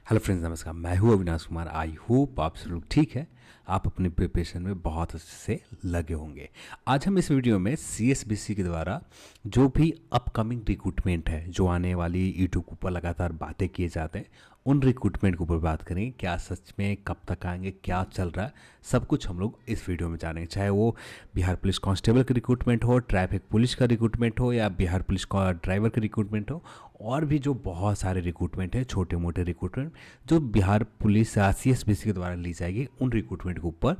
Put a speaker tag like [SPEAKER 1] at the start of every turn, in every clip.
[SPEAKER 1] Hello friends, नमस्कार। मैं हूँ अविनाश कुमार। आई होप आप सब लोग ठीक है। आप अपनी प्रिपरेशन में बहुत अच्छे से लगे होंगे। आज हम इस वीडियो में सीएसबीसी के द्वारा जो भी अपकमिंग रिक्रूटमेंट है, जो आने वाली यूट्यूब के ऊपर लगातार बातें किए जाते हैं, उन रिक्रूटमेंट के ऊपर बात करेंगे। क्या सच में कब तक आएंगे, क्या चल रहा है, सब कुछ हम लोग इस वीडियो में जानेंगे। चाहे वो बिहार पुलिस कांस्टेबल का रिक्रूटमेंट हो, ट्रैफिक पुलिस का रिक्रूटमेंट हो, या बिहार पुलिस का ड्राइवर का रिक्रूटमेंट हो, और भी जो बहुत सारे रिक्रूटमेंट हैं, छोटे मोटे रिक्रूटमेंट जो बिहार पुलिस सीएसबीसी के द्वारा ली जाएगी, उन रिक्रूटमेंट के ऊपर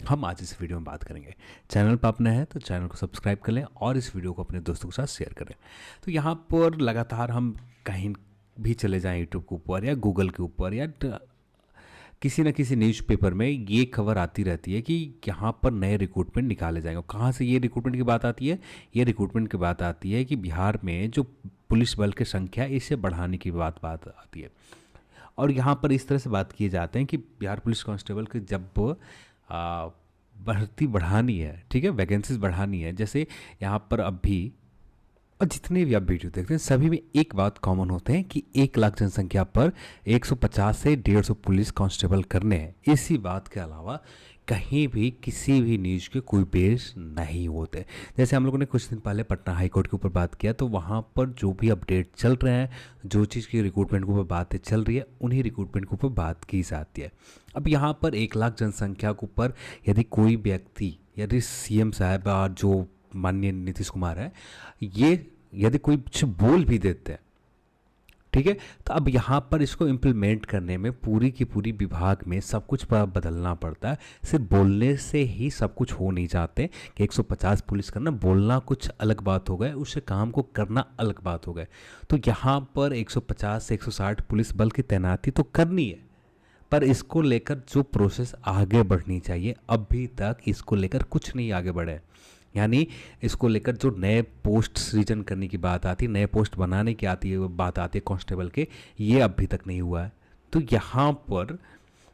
[SPEAKER 1] हम आज इस वीडियो में बात करेंगे। चैनल पर अपना है तो चैनल को सब्सक्राइब कर लें और इस वीडियो को अपने दोस्तों के साथ शेयर करें। तो यहाँ पर लगातार हम कहीं भी चले जाएं, यूट्यूब के ऊपर या गूगल के ऊपर या किसी न किसी न्यूज़पेपर में ये खबर आती रहती है कि यहाँ पर नए रिक्रूटमेंट निकाले जाएंगे। कहाँ से ये रिक्रूटमेंट की बात आती है? ये रिक्रूटमेंट की बात आती है कि बिहार में जो पुलिस बल की संख्या है, इसे बढ़ाने की बात आती है। और यहाँ पर इस तरह से बात किए जाते हैं कि बिहार पुलिस कांस्टेबल के जब भर्ती बढ़ानी है, ठीक है, वैकेंसीज बढ़ानी है, जैसे यहाँ पर अभी और जितने भी आप वीडियो देखते हैं सभी में एक बात कॉमन होते हैं कि 1 लाख जनसंख्या पर 150 से 150 पुलिस कांस्टेबल करने हैं। इसी बात के अलावा कहीं भी किसी भी न्यूज़ के कोई पेश नहीं होते। जैसे हम लोगों ने कुछ दिन पहले पटना हाई कोर्ट के ऊपर बात किया, तो वहाँ पर जो भी अपडेट चल रहे हैं, जो चीज़ की रिक्रूटमेंट के ऊपर बातें चल रही है, उन्हीं रिक्रूटमेंट के ऊपर बात की जाती है। अब यहाँ पर 1 लाख जनसंख्या के ऊपर यदि कोई व्यक्ति, यदि सीएम साहब और जो माननीय नीतीश कुमार है, ये यदि कोई कुछ बोल भी देते हैं, ठीक है, तो अब यहाँ पर इसको इम्प्लीमेंट करने में पूरी की पूरी विभाग में सब कुछ बदलना पड़ता है। सिर्फ बोलने से ही सब कुछ हो नहीं जाते कि 150 पुलिस करना, बोलना कुछ अलग बात हो गए, उससे काम को करना अलग बात हो गए। तो यहाँ पर 150 से 160 पुलिस बल की तैनाती तो करनी है, पर इसको लेकर जो प्रोसेस आगे बढ़नी चाहिए, अभी तक इसको लेकर कुछ नहीं आगे बढ़े। यानी इसको लेकर जो नए पोस्ट सृजन करने की बात आती है, नए पोस्ट बनाने की बात आती है कांस्टेबल के, ये अभी तक नहीं हुआ है। तो यहाँ पर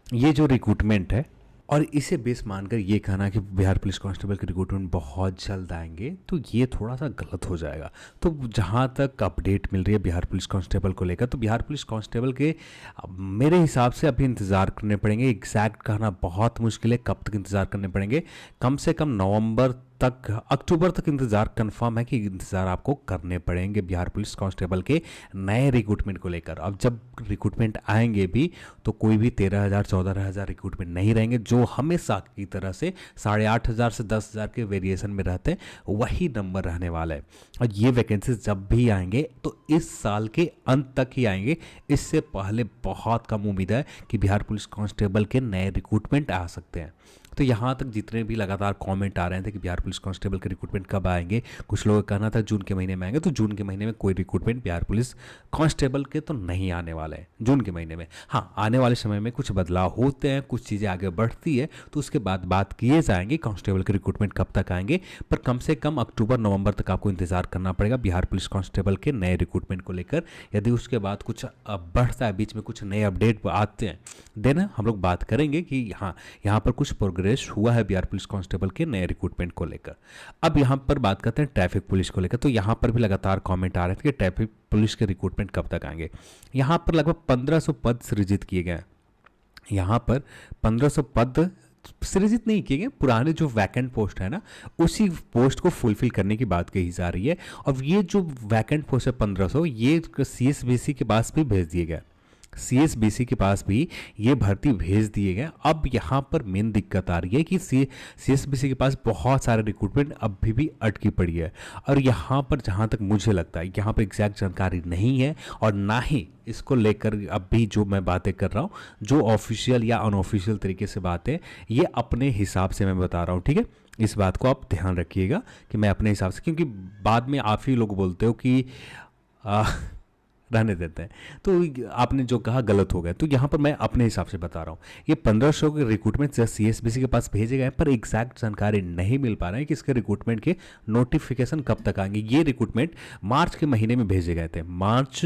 [SPEAKER 1] ये जो रिक्रूटमेंट है, और इसे बेस मानकर ये कहना कि बिहार पुलिस कांस्टेबल के रिक्रूटमेंट बहुत जल्द आएंगे, तो ये थोड़ा सा गलत हो जाएगा। तो जहाँ तक अपडेट मिल रही है बिहार पुलिस कांस्टेबल को लेकर, तो बिहार पुलिस कांस्टेबल के मेरे हिसाब से अभी इंतज़ार करने पड़ेंगे। एग्जैक्ट कहना बहुत मुश्किल है कब तक इंतज़ार करने पड़ेंगे। कम से कम नवंबर तक, अक्टूबर तक इंतज़ार कंफर्म है कि इंतज़ार आपको करने पड़ेंगे बिहार पुलिस कांस्टेबल के नए रिक्रूटमेंट को लेकर। अब जब रिक्रूटमेंट आएंगे भी तो कोई भी 13,000 14,000 रिक्रूटमेंट नहीं रहेंगे, जो हमेशा की तरह से 8,500 से 10,000 के वेरिएशन में रहते हैं, वही नंबर रहने वाला है। और ये वैकेंसीज जब भी आएंगे तो इस साल के अंत तक ही आएंगे। इससे पहले बहुत कम उम्मीद है कि बिहार पुलिस कांस्टेबल के नए रिक्रूटमेंट आ सकते हैं। तो यहाँ तक जितने भी लगातार कमेंट आ रहे थे कि बिहार पुलिस कांस्टेबल के रिक्रूटमेंट कब आएंगे, कुछ लोगों का कहना था जून के महीने में आएंगे, तो जून के महीने में कोई रिक्रूटमेंट बिहार पुलिस कांस्टेबल के तो नहीं आने वाले हैं जून के महीने में। हाँ, आने वाले समय में कुछ बदलाव होते हैं, कुछ चीज़ें आगे बढ़ती है, तो उसके बाद बात किए जाएंगे कांस्टेबल के रिक्रूटमेंट कब तक आएंगे। पर कम से कम अक्टूबर नवंबर तक आपको इंतजार करना पड़ेगा बिहार पुलिस कांस्टेबल के नए रिक्रूटमेंट को लेकर। यदि उसके बाद कुछ बढ़ता है, बीच में कुछ नए अपडेट आते हैं, देन हम लोग बात करेंगे कि हाँ, यहाँ पर कुछ प्रोग्रेस हुआ है बिहार पुलिस कांस्टेबल के नए रिक्रूटमेंट को लेकर। अब यहाँ पर बात करते हैं ट्रैफिक पुलिस को लेकर। तो यहाँ पर भी लगातार कमेंट आ रहे थे कि ट्रैफिक पुलिस के रिक्रूटमेंट कब तक आएंगे। यहाँ पर लगभग 1500 पद सृजित किए गए। यहाँ पर 1500 पद सृजित नहीं किए गए, पुराने जो वैकेंट पोस्ट है ना, उसी पोस्ट को फुलफिल करने की बात कही जा रही है। और ये जो वैकेंट पोस्ट है 1500, ये सीएसबीसी के पास भी भेज दिए गए, सीएसबीसी के पास भी ये भर्ती भेज दिए गए। अब यहाँ पर मेन दिक्कत आ रही है कि सीएसबीसी के पास बहुत सारे रिक्रूटमेंट अभी भी अटकी पड़ी है। और यहाँ पर जहाँ तक मुझे लगता है, यहाँ पर एग्जैक्ट जानकारी नहीं है, और ना ही इसको लेकर अभी जो मैं बातें कर रहा हूँ, जो ऑफिशियल या अनऑफिशियल तरीके से बातें, ये अपने हिसाब से मैं बता रहा हूँ, ठीक है। इस बात को आप ध्यान रखिएगा कि मैं अपने हिसाब से, क्योंकि बाद में आप ही लोग बोलते हो कि रहने देते हैं, तो आपने जो कहा गलत हो गया। तो यहाँ पर मैं अपने हिसाब से बता रहा हूँ, ये 1500 के रिक्रूटमेंट सीएसबीसी के पास भेजे गए, पर एग्जैक्ट जानकारी नहीं मिल पा रहा है कि इसके रिक्रूटमेंट के नोटिफिकेशन कब तक आएंगे। ये रिक्रूटमेंट मार्च के महीने में भेजे गए थे, मार्च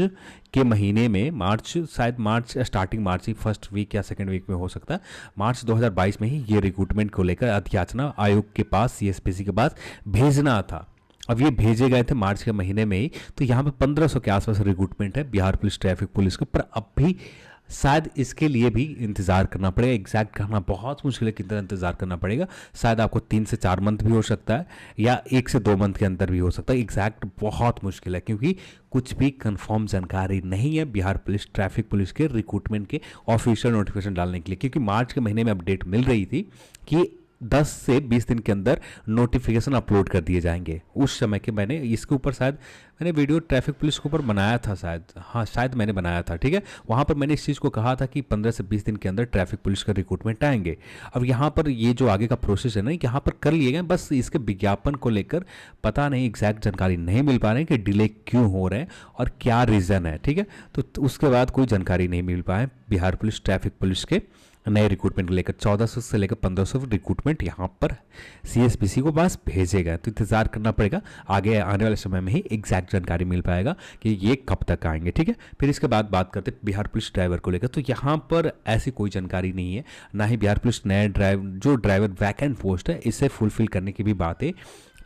[SPEAKER 1] के महीने में, मार्च शायद मार्च स्टार्टिंग मार्च ही, फर्स्ट वीक या सेकेंड वीक में हो सकता है, मार्च 2022 में ही ये रिक्रूटमेंट को लेकर अधियाचना आयोग के पास, सीएसबीसी के पास भेजना था। अब ये भेजे गए थे मार्च के महीने में ही। तो यहाँ पे 1500 के आसपास रिक्रूटमेंट है बिहार पुलिस ट्रैफिक पुलिस के, पर अब भी शायद इसके लिए भी इंतज़ार करना पड़ेगा। एग्जैक्ट कहना बहुत मुश्किल है कितना इंतज़ार करना पड़ेगा। शायद आपको 3 से 4 मंथ भी हो सकता है या 1 से 2 मंथ के अंदर भी हो सकता है। एग्जैक्ट बहुत मुश्किल है क्योंकि कुछ भी कंफर्म जानकारी नहीं है बिहार पुलिस ट्रैफिक पुलिस के रिक्रूटमेंट के ऑफिशियल नोटिफिकेशन डालने के लिए, क्योंकि मार्च के महीने में अपडेट मिल रही थी कि 10 से 20 दिन के अंदर नोटिफिकेशन अपलोड कर दिए जाएंगे। उस समय के मैंने इसके ऊपर शायद मैंने वीडियो ट्रैफिक पुलिस के ऊपर बनाया था, शायद मैंने बनाया था, ठीक है। वहाँ पर मैंने इस चीज़ को कहा था कि 15 से 20 दिन के अंदर ट्रैफिक पुलिस का रिक्रूटमेंट आएंगे। अब यहाँ पर ये जो आगे का प्रोसेस है ना, यहाँ पर कर लिए गए, बस इसके विज्ञापन को लेकर पता नहीं, एग्जैक्ट जानकारी नहीं मिल पा रहे हैं कि डिले क्यों हो रहे हैं और क्या रीज़न है, ठीक है। तो उसके बाद कोई जानकारी नहीं मिल पाए बिहार पुलिस ट्रैफिक पुलिस के नए रिक्रूटमेंट को लेकर। 1400 से लेकर 1500 रिक्रूटमेंट यहाँ पर CSBC को पास भेजे गए। तो इंतजार करना पड़ेगा, आगे आने वाले समय में ही एग्जैक्ट जानकारी मिल पाएगा कि ये कब तक आएंगे, ठीक है। फिर इसके बाद बात करते बिहार पुलिस ड्राइवर को लेकर। तो यहाँ पर ऐसी कोई जानकारी नहीं है, ना ही बिहार पुलिस नए ड्राइवर वैकेंट पोस्ट है इसे फुलफिल करने की भी बातें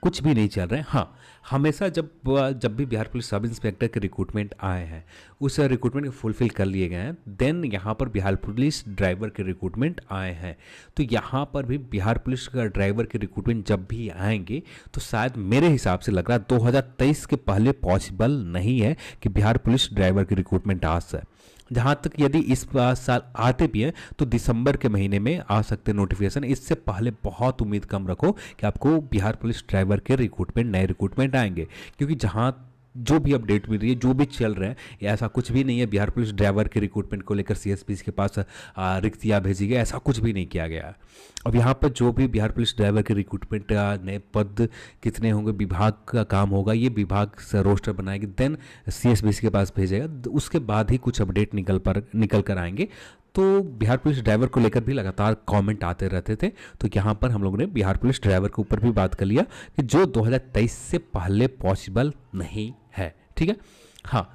[SPEAKER 1] कुछ भी नहीं चल रहे हैं। हाँ, हमेशा जब भी बिहार पुलिस सब इंस्पेक्टर के रिक्रूटमेंट आए हैं उस रिक्रूटमेंट को फुलफिल कर लिए गए हैं, देन यहाँ पर बिहार पुलिस ड्राइवर के रिक्रूटमेंट आए हैं। तो यहाँ पर भी बिहार पुलिस का ड्राइवर के रिक्रूटमेंट जब भी आएंगे तो शायद मेरे हिसाब से लग रहा है 2023 के पहले पॉसिबल नहीं है कि बिहार पुलिस ड्राइवर के रिक्रूटमेंट आ सके। जहाँ तक यदि इस साल आते भी हैं तो दिसंबर के महीने में आ सकते नोटिफिकेशन। इससे पहले बहुत उम्मीद कम रखो कि आपको बिहार पुलिस ड्राइवर के रिक्रूटमेंट नए रिक्रूटमेंट आएंगे, क्योंकि जहाँ जो भी अपडेट मिल रही है, जो भी चल रहा है, ऐसा कुछ भी नहीं है बिहार पुलिस ड्राइवर के रिक्रूटमेंट को लेकर CSBC के पास रिक्तियाँ भेजी गई, ऐसा कुछ भी नहीं किया गया। अब यहाँ पर जो भी बिहार पुलिस ड्राइवर के रिक्रूटमेंट नए पद कितने होंगे, विभाग का काम होगा, ये विभाग से रोस्टर बनाएगी, देन CSBC के पास भेजेगा, उसके बाद ही कुछ अपडेट निकल कर आएंगे। तो बिहार पुलिस ड्राइवर को लेकर भी लगातार कमेंट आते रहते थे, तो यहाँ पर हम लोगों ने बिहार पुलिस ड्राइवर के ऊपर भी बात कर लिया कि जो 2023 से पहले पॉसिबल नहीं है, ठीक है। हाँ,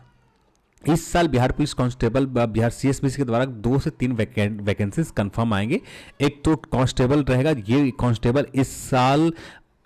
[SPEAKER 1] इस साल Bihar police constable Bihar CSBC के द्वारा 2 से 3 वैकेंसीज कंफर्म आएंगे। एक तो कांस्टेबल रहेगा, ये कांस्टेबल इस साल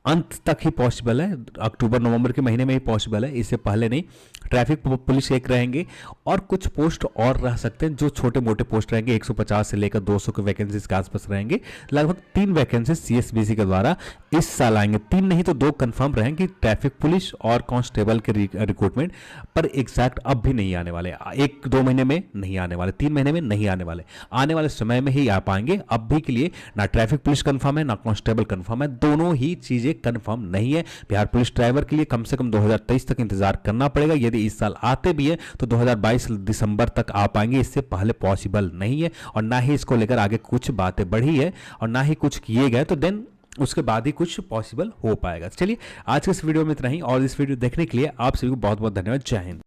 [SPEAKER 1] अंत तक ही पॉसिबल है, अक्टूबर नवंबर के महीने में ही पॉसिबल है, इससे पहले नहीं। ट्रैफिक पुलिस एक रहेंगे और कुछ पोस्ट और रह सकते हैं जो छोटे मोटे पोस्ट रहेंगे, 150 से लेकर 200 के वैकेंसीज के आसपास रहेंगे। लगभग 3 वैकेंसी CSBC के द्वारा इस साल आएंगे, 3 नहीं तो 2 कंफर्म रहेंगे ट्रैफिक पुलिस और कांस्टेबल के रिक्रूटमेंट, पर एग्जैक्ट अब भी नहीं आने वाले, 1-2 महीने में नहीं आने वाले, 3 महीने में नहीं आने वाले, आने वाले समय में ही आ पाएंगे। अब भी के लिए ना ट्रैफिक पुलिस कंफर्म है ना कांस्टेबल कंफर्म है, दोनों ही चीजें कंफर्म नहीं है। बिहार पुलिस ड्राइवर के लिए कम से कम 2023 तक इंतजार करना पड़ेगा। यदि इस साल आते भी है तो 2022 दिसंबर तक आ पाएंगे, इससे पहले पॉसिबल नहीं है। और ना ही इसको लेकर आगे कुछ बातें बढ़ी है और ना ही कुछ किए गए, तो देन उसके बाद ही कुछ पॉसिबल हो पाएगा। चलिए, आज के इस वीडियो में इतना ही, और इस वीडियो देखने के लिए आप सभी को बहुत बहुत धन्यवाद। जय हिंद।